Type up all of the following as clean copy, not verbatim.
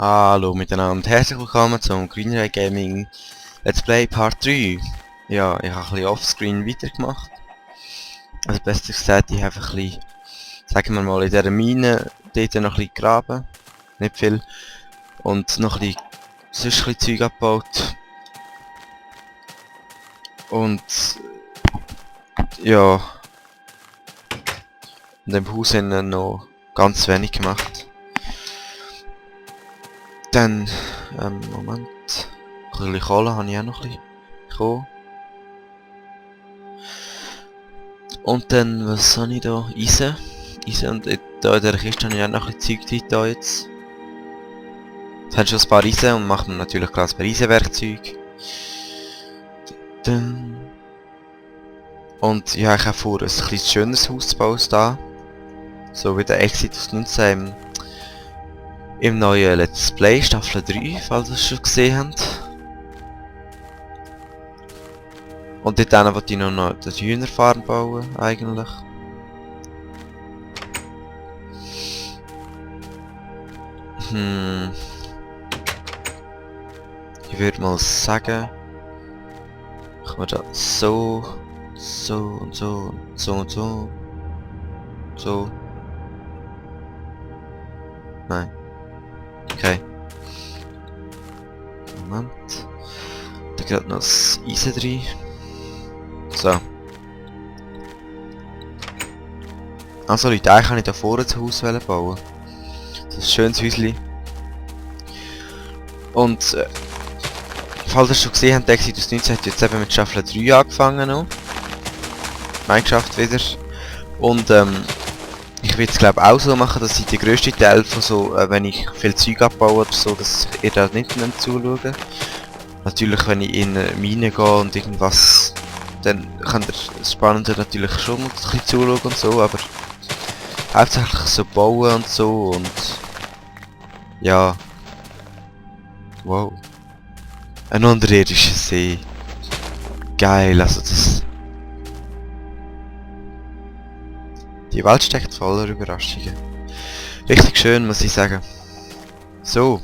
Hallo miteinander, herzlich willkommen zum Greenray Gaming Let's Play Part 3. Ja, ich habe ein bisschen offscreen weitergemacht. Also besser gesagt, ich habe ein bisschen, sagen wir mal, in dieser Mine dort noch ein bisschen gegraben. Nicht viel. Und noch ein bisschen, sonst ein bisschen Zeug abgebaut. Und ja, in dem Haus haben wir noch ganz wenig gemacht. Dann, Moment, ein bisschen Kohle habe ich auch noch ein bisschen bekommen. Und dann, was habe ich da? Eisen. Eisen und da in der Kiste habe ich auch noch ein bisschen Zeug drin da jetzt. Jetzt haben schon ein paar Eisen und machen natürlich gerade ein paar Eisenwerkzeug. Und ja, ich habe vor, ein bisschen schöneres Haus zu bauen da. So wie der Exit aus 19 im neuen Let's Play Staffel 3, falls ihr es schon gesehen habt. Und dort wollte ich noch die Hühnerfarm bauen, eigentlich. Ich würde mal sagen, ich würde das so und so und so und so. So. Nein. Okay. Moment. Da geht noch das Eisen drin. So. Also Leute, eigentlich kann ich da vorne das Haus bauen. Das ist ein schönes Häuschen. Und falls ihr schon gesehen habt, Exit aus 19 hat jetzt eben mit Staffel 3 angefangen noch. Minecraft wieder. Und ich will es glaube auch so machen, dass ich den grössten Teil von so, wenn ich viel Zeug abbaue oder so, dass ihr da nicht zuschauen. Natürlich, wenn ich in eine Mine gehe und irgendwas, dann könnt ihr das Spannende natürlich schon ein bisschen zuschauen und so, aber hauptsächlich so bauen und so und ja. Wow. Ein unterirdischer See. Geil, also das... Die Welt steckt voller Überraschungen. Richtig schön, muss ich sagen. So.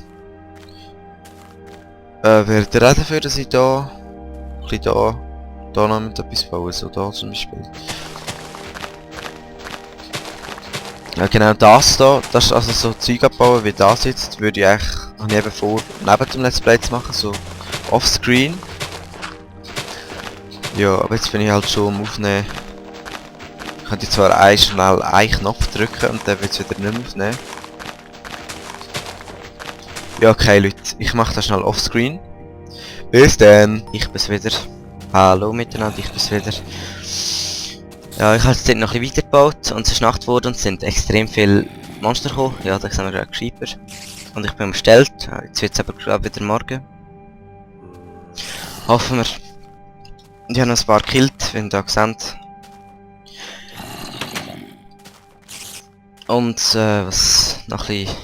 Wäre ihr auch dafür, dass ich da... ein bisschen da noch mit etwas bauen, so da zum Beispiel. Ja genau, das da, das ist also so Zeug abbauen wie das jetzt, würde ich eigentlich, habe ich eben vor, neben dem Let's Play zu machen, so offscreen. Ja, aber jetzt bin ich halt schon am Aufnehmen. Ich könnte zwar schnell einen Knopf drücken und dann wird es wieder nicht mehr aufnehmen. Ja, okay Leute, ich mache das schnell offscreen. Bis dann! Ich bin's wieder. Hallo miteinander, ich bin's wieder. Ja, ich habe jetzt dort noch ein bisschen weitergebaut und es ist Nacht geworden und es sind extrem viele Monster gekommen. Ja, da sehen wir gerade Creeper. Und ich bin umstellt. Ja, jetzt wird es aber gerade wieder morgen. Hoffen wir. Ich habe noch ein paar gekillt, wie ihr da seht. Und was noch ein bisschen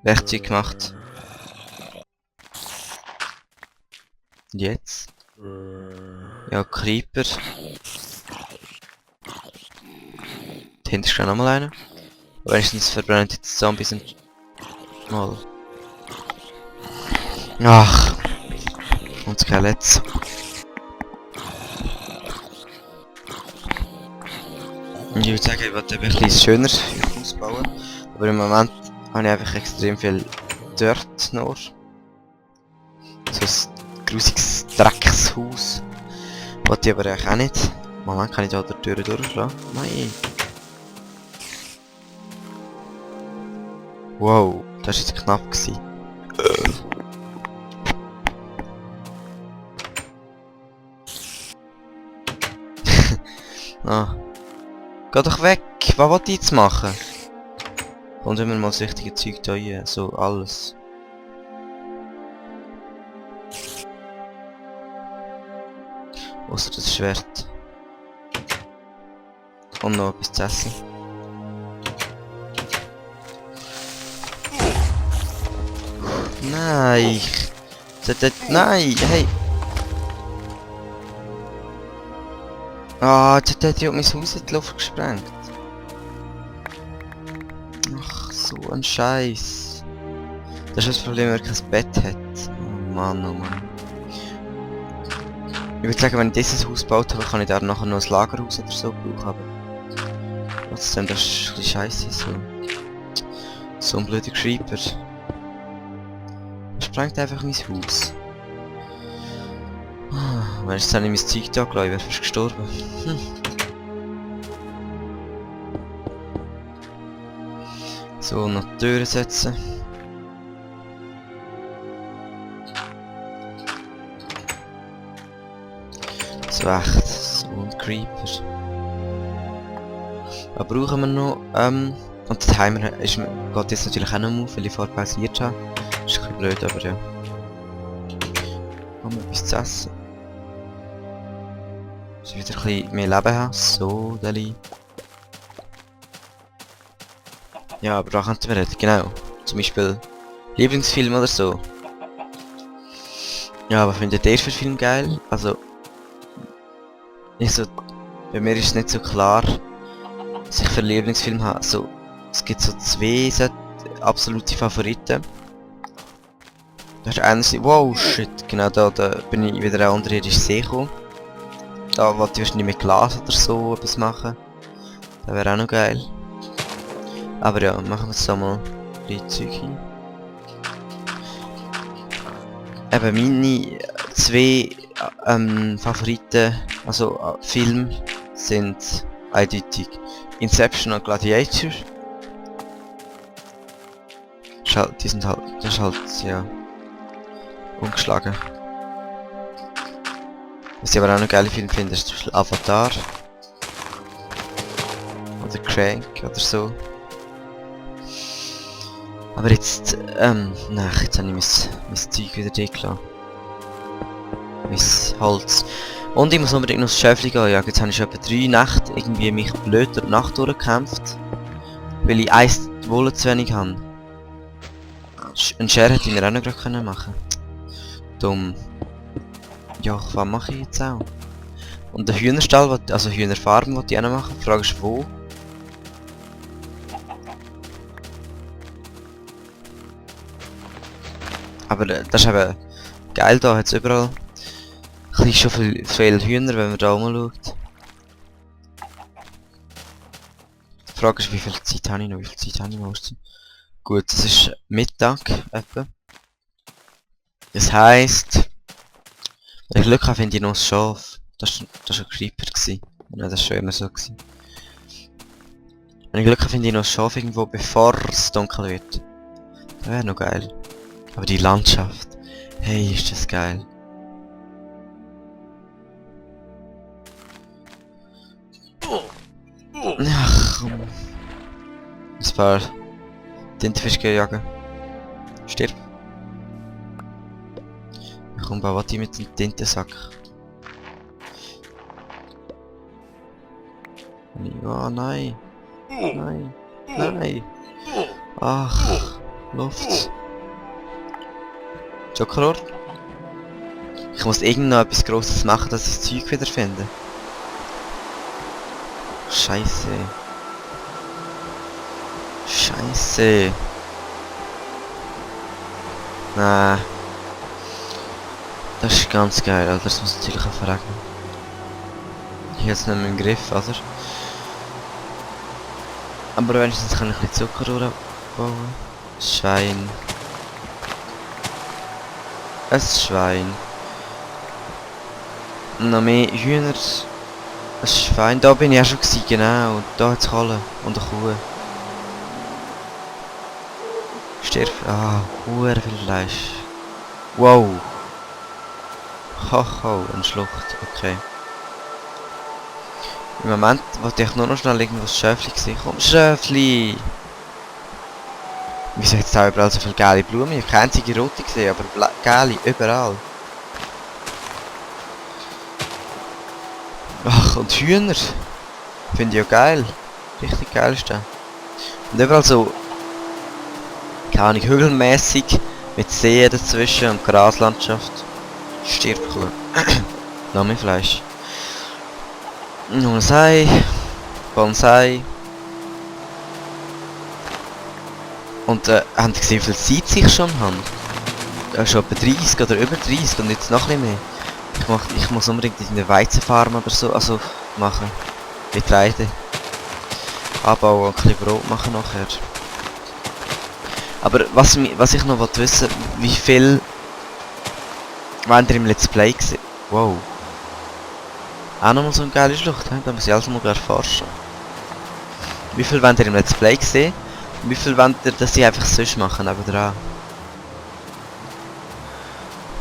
Werkzeug gemacht. Und jetzt? Ja, Creeper. Hinten ist noch mal einer. Wenigstens verbrennt jetzt die Zombies mal. Ach. Und Skeletts. Und ich würde sagen, ich wollte ein bisschen schöner ausbauen. Aber im Moment habe ich einfach extrem viel Dirt nur. So ein grusiges Dreckshaus. Wollte ich aber eigentlich auch nicht. Moment, kann ich da die Tür durchschlagen? Nein. Wow, das war jetzt knapp gewesen. Ah. Geh doch weg! Was wollte ich jetzt machen? Und immer mal das richtige Zeug da rein. So, alles. Ausser das Schwert. Und noch etwas zu essen. Nein! Nein! Hey! Ah, jetzt hat ja mein Haus in die Luft gesprengt. Ach, so ein Scheiß. Das ist das Problem, wenn er kein Bett hat. Oh Mann, oh Mann. Ich würde sagen, wenn ich dieses Haus gebaut habe, kann ich da nachher noch ein Lagerhaus oder so brauchen, aber... Trotzdem, das ist ein bisschen scheisse so. So ein blöder Creeper. Er sprengt einfach mein Haus. Wenn ich jetzt habe ich mein Zeug da gelassen, ich wäre fast gestorben. So, noch die Türen setzen. So echt, so ein Creeper. Was brauchen wir noch? Und der Timer geht jetzt natürlich auch noch auf, weil ich vorher pausiert habe. Das ist ein bisschen blöd, aber ja. Haben wir etwas zu essen? Dass ich wieder ein bisschen mehr Leben habe. So, Deli. Ja, aber da könnten wir reden, genau. Zum Beispiel Lieblingsfilm oder so. Ja, aber findet ihr für Film geil? Also... bei mir ist es nicht so klar, was ich für einen Lieblingsfilm habe. Also, es gibt so zwei absolute Favoriten. Da ist einerseits... Wow, shit, genau da bin ich wieder an unterirdische See gekommen. Da wollte ich wahrscheinlich mit Glas oder so etwas machen. Das wäre auch noch geil. Aber ja, machen wir jetzt da mal die Zeug hin. Eben meine zwei Favoriten, also Filme, sind eindeutig Inception und Gladiator. Die sind halt, das ist halt, ja, ungeschlagen. Was ich aber auch noch geile Filme finde, ist zum Beispiel Avatar. Oder Crank oder so. Aber jetzt, nein, jetzt habe ich mein Zeug wieder gelassen. Mein Holz. Und ich muss unbedingt noch das Schäfli gehen. Ja, jetzt habe ich schon etwa 3 Nächte irgendwie mich blöd durch die Nacht durchgekämpft. Weil ich eins Wolle zu wenig habe. Ein Share hätte ich mir auch noch gerade machen können. Dumm. Ja, was mache ich jetzt auch? Und der Hühnerstall, also Hühnerfarm, wollte ich auch noch machen. Die Frage ist wo? Aber das ist eben geil, da hat es überall schon viele Hühner, wenn man da schaut. Die Frage ist, wie viel Zeit habe ich noch? Wie viel Zeit habe ich noch? Gut, es ist Mittag etwa. Das heisst, wenn ich Glück habe, finde ich noch ein Schaf. Das war ein Creeper. Ja, das war schon immer so. Wenn ich Glück habe, finde ich noch ein Schaf irgendwo, bevor es dunkel wird. Das wäre noch geil. Aber die Landschaft. Hey, ist das geil. Ach komm. Ein paar Tintenfischchen jagen. Stirb. Komm, was mit dem Tintensack. Oh nein. Nein. Nein. Ach. Luft. Jokeror. Ich muss irgend noch etwas Grosses machen, dass ich das Zeug wieder finde. Scheiße. Scheiße. Nein. Das ist ganz geil, Alter. Das muss natürlich auch verregnen. Ich habe es nicht mehr im Griff, oder? Aber wenigstens kann ich ein bisschen Zucker bauen. Schwein. Ein Schwein. Noch mehr Hühner. Ein Schwein. Da bin ich auch schon gewesen, genau. Da hat es Kalle und eine Kuh. Stirb. Ah, Kuh, viel Fleisch. Wow. Haha, eine Schlucht. Okay. Im Moment wollte ich nur noch schnell irgendwo das Schäfli sehen. Komm, Schäfli! Wieso hat es da überall so viele geile Blumen? Ich habe keine einzige rote gesehen, aber geile überall. Ach, und Hühner. Finde ich ja geil. Richtig geil ist der. Und überall so, keine Ahnung, hügelmässig, mit Seen dazwischen und Graslandschaft. Stirb cool. Noch mehr Fleisch. Noch ein Ei. Bonsai. Und habt ihr gesehen, wie viel Zeit ich schon habe? Schon etwa 30 oder über 30 und jetzt noch ein bisschen mehr. Ich muss unbedingt eine Weizenfarm oder so also machen. Getreide. Abbauen und ein bisschen Brot machen nachher. Aber was ich noch wissen will, wie viel wenn ihr im Let's Play gesehen? Wow. Auch nochmal so eine geile Schlucht, da muss ich alles mal erforschen. Wie viel wollt ihr im Let's Play gesehen? Und wie viel wollt ihr, dass sie einfach sonst machen, nebendran?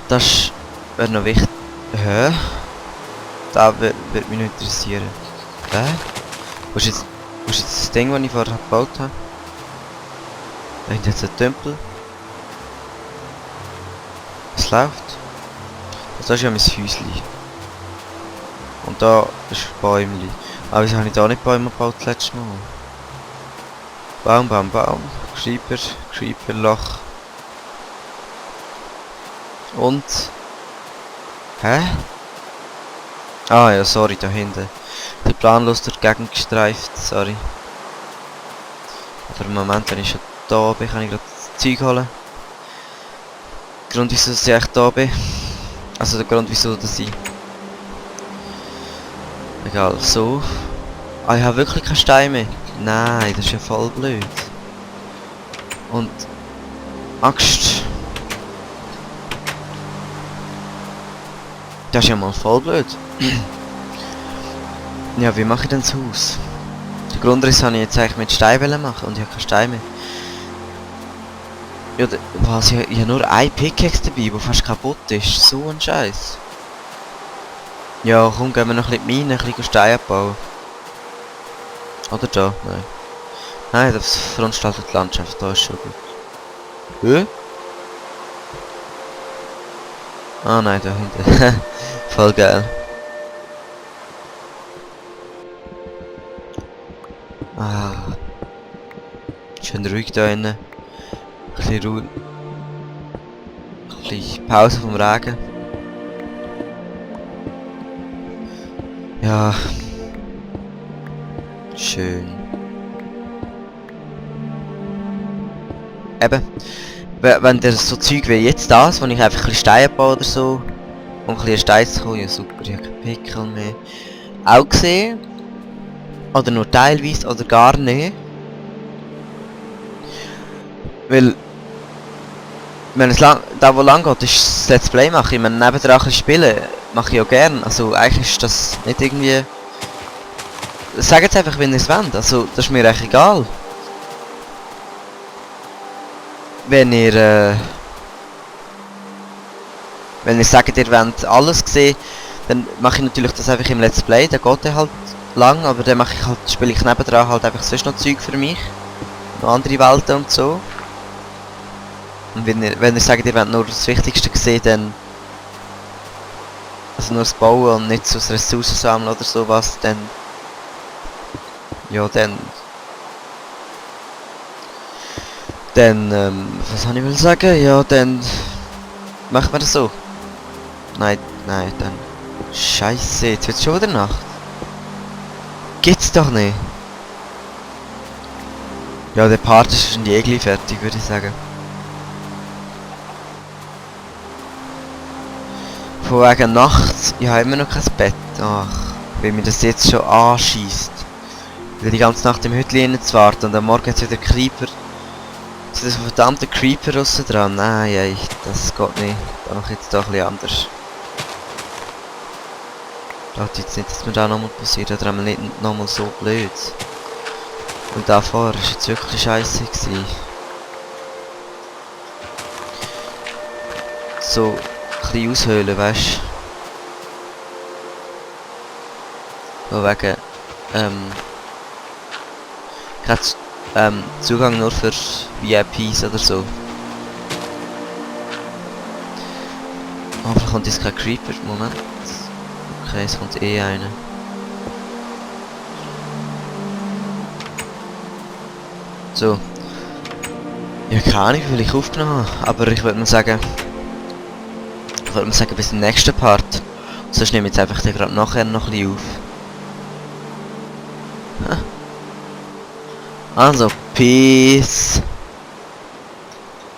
Das wäre noch wichtig. Hä? Da wird mich nicht interessieren. Hä? Wo ist jetzt das Ding, das ich vorher gebaut habe? Da hinten jetzt ein Tempel. Was läuft? Das ist ja mein Häuschen. Und da ist ein Bäumchen. Aber wieso habe ich da nicht Bäume gebaut letztes Mal? Baum, Baum, Baum. Creeper, Loch. Und... Hä? Ah ja, sorry, da hinten. Ich bin planlos durch die Gegend gestreift, sorry. Aber im Moment, wenn ich schon da bin, kann ich gerade das Zeug holen. Der Grund, wieso ich echt da bin. Also der Grund, wieso dass ich... Egal, so. Ah, ich habe wirklich keine Steine mehr. Nein, das ist ja voll blöd. Und... Axt. Das ist ja mal voll blöd. Ja, wie mache ich denn das Haus? Der Grundriss habe ich jetzt eigentlich mit Steinen machen und ich habe keine Steine mehr. Ja, was? Ich habe nur ein Pickaxe dabei, der fast kaputt ist. So ein Scheiß. Ja, komm, gehen wir noch ein bisschen in die Mine, ein bisschen Steine abbauen. Oder da? Nein. Nein, das verunstaltet die Landschaft, da ist schon gut. Hä? Ah nein, da hinten. Voll geil. Ah. Schön ruhig da innen. Ein bisschen ruhig. Ein bisschen Pause vom Regen. Ja. Schön. Eben. Wenn der so Zeug wie jetzt das, wo ich einfach ein bisschen Steine baue oder so, um ein bisschen Steine zu kommen, ja super, ich habe keinen Pickel mehr. Auch gesehen, oder nur teilweise, oder gar nicht. Weil, wenn es lang geht, ist das Let's Play machen. Ich meine, nebendran ein bisschen spielen, mache ich auch gern. Also eigentlich ist das nicht irgendwie... Sagt jetzt einfach, wenn ihr es wollt, also das ist mir eigentlich egal. Wenn ihr sagt, ihr wollt alles sehen, dann mache ich natürlich das einfach im Let's Play, der geht halt lang, aber dann mache ich halt, spiele ich nebendran halt einfach sonst noch Zeug für mich. Noch andere Welten und so. Und wenn ihr sagt, ihr wollt nur das Wichtigste sehen, dann... Also nur das Bauen und nicht so das Ressourcen sammeln oder sowas, dann... Ja, dann... was soll ich will sagen? Ja, dann... Machen wir das so. Nein, dann... Scheiße, jetzt wird's schon wieder Nacht. Gibt's doch nicht. Ja, der Part ist schon gleich fertig, würde ich sagen. Von wegen Nacht, ich habe immer noch kein Bett. Ach, weil mir das jetzt schon anschießt. Wieder die ganze Nacht im Hütchen zu warten und am Morgen jetzt wieder Creeper. Jetzt ist ein verdammter Creeper draussen dran. Nein, ey, das geht nicht. Da mache ich jetzt doch ein bisschen anders. Ich dachte jetzt nicht, dass mir da nochmal passiert, oder einmal nicht nochmal so blöd. Und davor war jetzt wirklich scheiße gewesen. So, ein bisschen aushöhlen, weißt du? Wegen, kein Zugang nur für VIPs oder so. Aber kommt jetzt kein Creeper, Moment. Okay, es kommt eh einer. So. Ja, keine Ahnung, wie viel ich aufgenommen habe, aber ich würde mal sagen... bis zum nächsten Part. Sonst nehme ich jetzt einfach gerade nachher noch ein bisschen auf. Also, Peace.